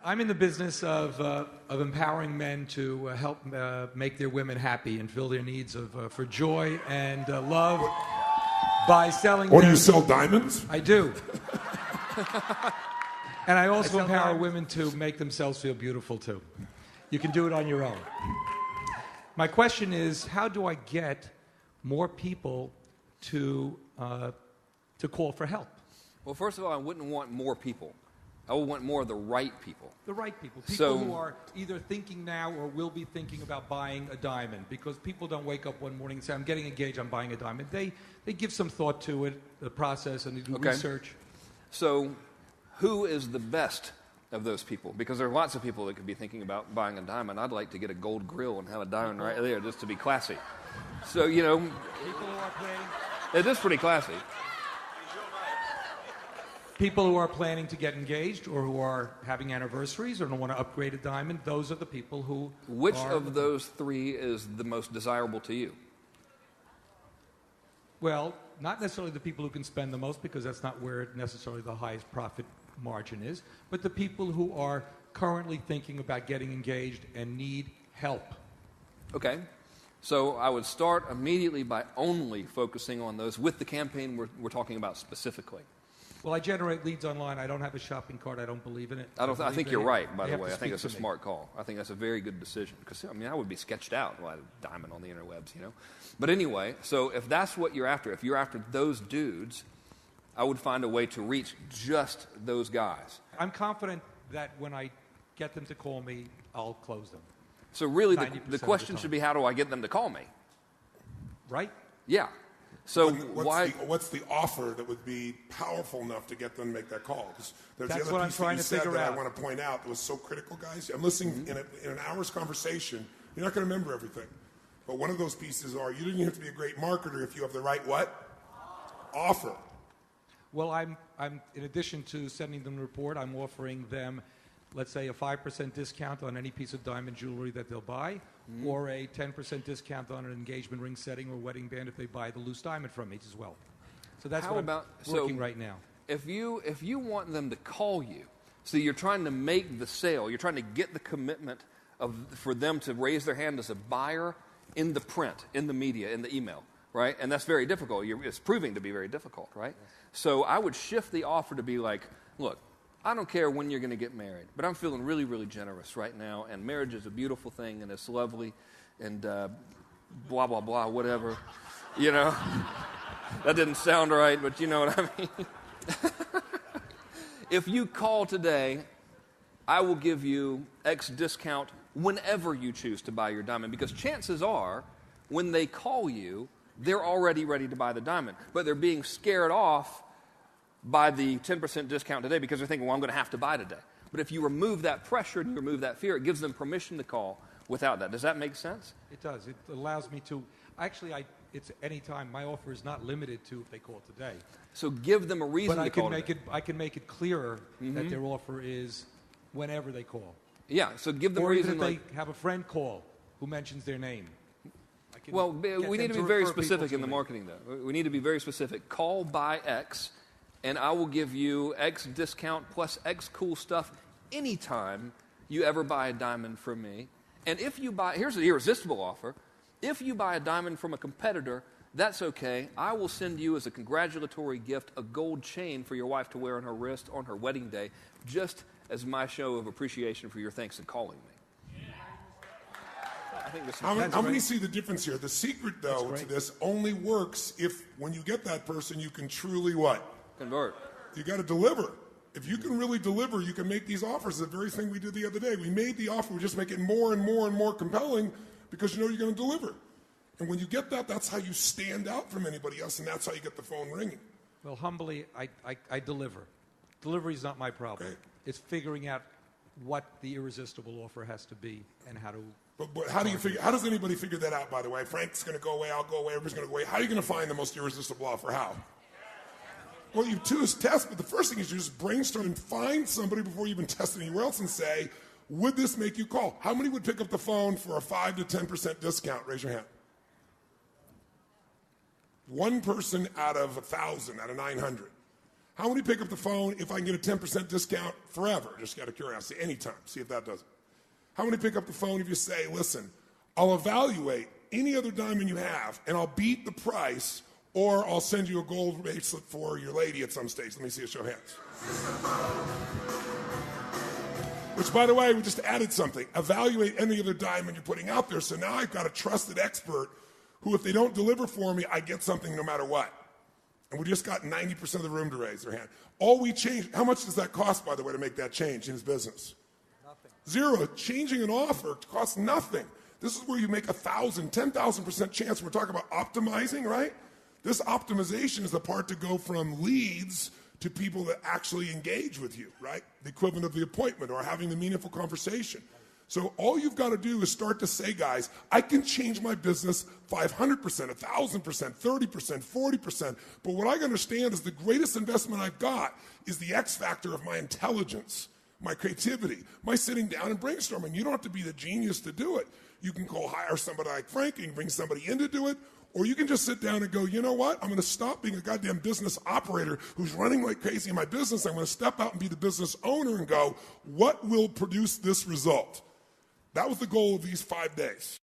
I'm in the business of empowering men to help make their women happy and fill their needs for joy and love by selling. Or do you sell diamonds? I do. And I also empower women to make themselves feel beautiful too. You can do it on your own. My question is, how do I get more people to call for help? Well, first of all, I wouldn't want more people. I would want more of the right people. The right people. People who are either thinking now or will be thinking about buying a diamond. Because people don't wake up one morning and say, I'm getting engaged, I'm buying a diamond. They give some thought to it, the process, and they do research. So who is the best of those people? Because there are lots of people that could be thinking about buying a diamond. I'd like to get a gold grill and have a diamond right there just to be classy. So, people who are planning. It is pretty classy. People who are planning to get engaged or who are having anniversaries or don't want to upgrade a diamond, those are the people who Which of those three is the most desirable to you? Well, not necessarily the people who can spend the most, because that's not where necessarily the highest profit margin is, but the people who are currently thinking about getting engaged and need help. Okay. So I would start immediately by only focusing on those with the campaign we're talking about specifically. Well, I generate leads online. I don't have a shopping cart. I don't believe in it. I think you're right, by the way. I think that's a smart call. I think that's a very good decision. Because, I would be sketched out by a diamond on the interwebs, But anyway, so if that's what you're after, if you're after those dudes, I would find a way to reach just those guys. I'm confident that when I get them to call me, I'll close them. So really, the question should be, how do I get them to call me? Right? Yeah. So what's the offer that would be powerful enough to get them to make that call? Because there's That's the other what I'm piece trying that to you said figure that out. I want to point out that was so critical, guys. I'm listening in an hour's conversation. You're not going to remember everything. But one of those pieces are you don't even have to be a great marketer if you have the right what? Offer. Well, I'm in addition to sending them the report, I'm offering them, let's say, a 5% discount on any piece of diamond jewelry that they'll buy, or a 10% discount on an engagement ring setting or wedding band if they buy the loose diamond from me as well. So that's what I'm working right now. If you want them to call you, so you're trying to make the sale, you're trying to get the commitment for them to raise their hand as a buyer in the print, in the media, in the email, right? And that's very difficult. It's proving to be very difficult, right? So I would shift the offer to be like, look, I don't care when you're going to get married, but I'm feeling really, really generous right now, and marriage is a beautiful thing, and it's lovely, and blah, blah, blah, whatever. That didn't sound right, but you know what I mean. If you call today, I will give you X discount whenever you choose to buy your diamond, because chances are, when they call you, they're already ready to buy the diamond, but they're being scared off by the 10% discount today because they're thinking, well, I'm going to have to buy today. But if you remove that pressure and you remove that fear, it gives them permission to call without that. Does that make sense? It does. It allows me to... Actually, it's any time. My offer is not limited to if they call today. So give them a reason to call today. But I can make it clearer that their offer is whenever they call. Yeah, so give them a reason. Or even if they have a friend call who mentions their name. Well, we need to be very specific in the marketing, though. We need to be very specific. Call by X, and I will give you X discount plus X cool stuff anytime you ever buy a diamond from me. And if you buy, here's the irresistible offer. If you buy a diamond from a competitor, that's okay. I will send you as a congratulatory gift a gold chain for your wife to wear on her wrist on her wedding day, just as my show of appreciation for your thanks in calling me. I think how many see the difference here? The secret, though, to this only works if, when you get that person, you can truly what? Convert. You got to deliver. If you can really deliver, you can make these offers. The very thing we did the other day. We made the offer. We just make it more and more and more compelling because you know you're going to deliver. And when you get that, that's how you stand out from anybody else, and that's how you get the phone ringing. Well, humbly, I deliver. Delivery is not my problem. Okay. It's figuring out what the irresistible offer has to be and how to... But how do you figure? How does anybody figure that out? By the way, Frank's going to go away. I'll go away. Everybody's going to go away. How are you going to find the most irresistible offer? How? Well, you test, but the first thing is you just brainstorm and find somebody before you even test anywhere else and say, would this make you call? How many would pick up the phone for a 5 to 10% discount? Raise your hand. One person out of 1,000, out of 900. How many pick up the phone if I can get a 10% discount forever? Just out of curiosity, anytime. See if that does it. How many pick up the phone if you say, listen, I'll evaluate any other diamond you have, and I'll beat the price, or I'll send you a gold bracelet for your lady at some stage. Let me see a show of hands. Which, by the way, we just added something. Evaluate any other diamond you're putting out there. So now I've got a trusted expert who, if they don't deliver for me, I get something no matter what. And we just got 90% of the room to raise their hand. All we changed, how much does that cost, by the way, to make that change in his business? Nothing. Zero. Changing an offer costs nothing. This is where you make 1,000, 10,000% chance. We're talking about optimizing, right? This optimization is the part to go from leads to people that actually engage with you, right? The equivalent of the appointment or having the meaningful conversation. So all you've got to do is start to say, guys, I can change my business 500%, 1,000%, 30%, 40%. But what I understand is the greatest investment I've got is the X factor of my intelligence, my creativity, my sitting down and brainstorming. You don't have to be the genius to do it. You can go hire somebody like Frank, you can bring somebody in to do it, or you can just sit down and go, you know what? I'm going to stop being a goddamn business operator who's running like crazy in my business. I'm going to step out and be the business owner and go, what will produce this result? That was the goal of these 5 days.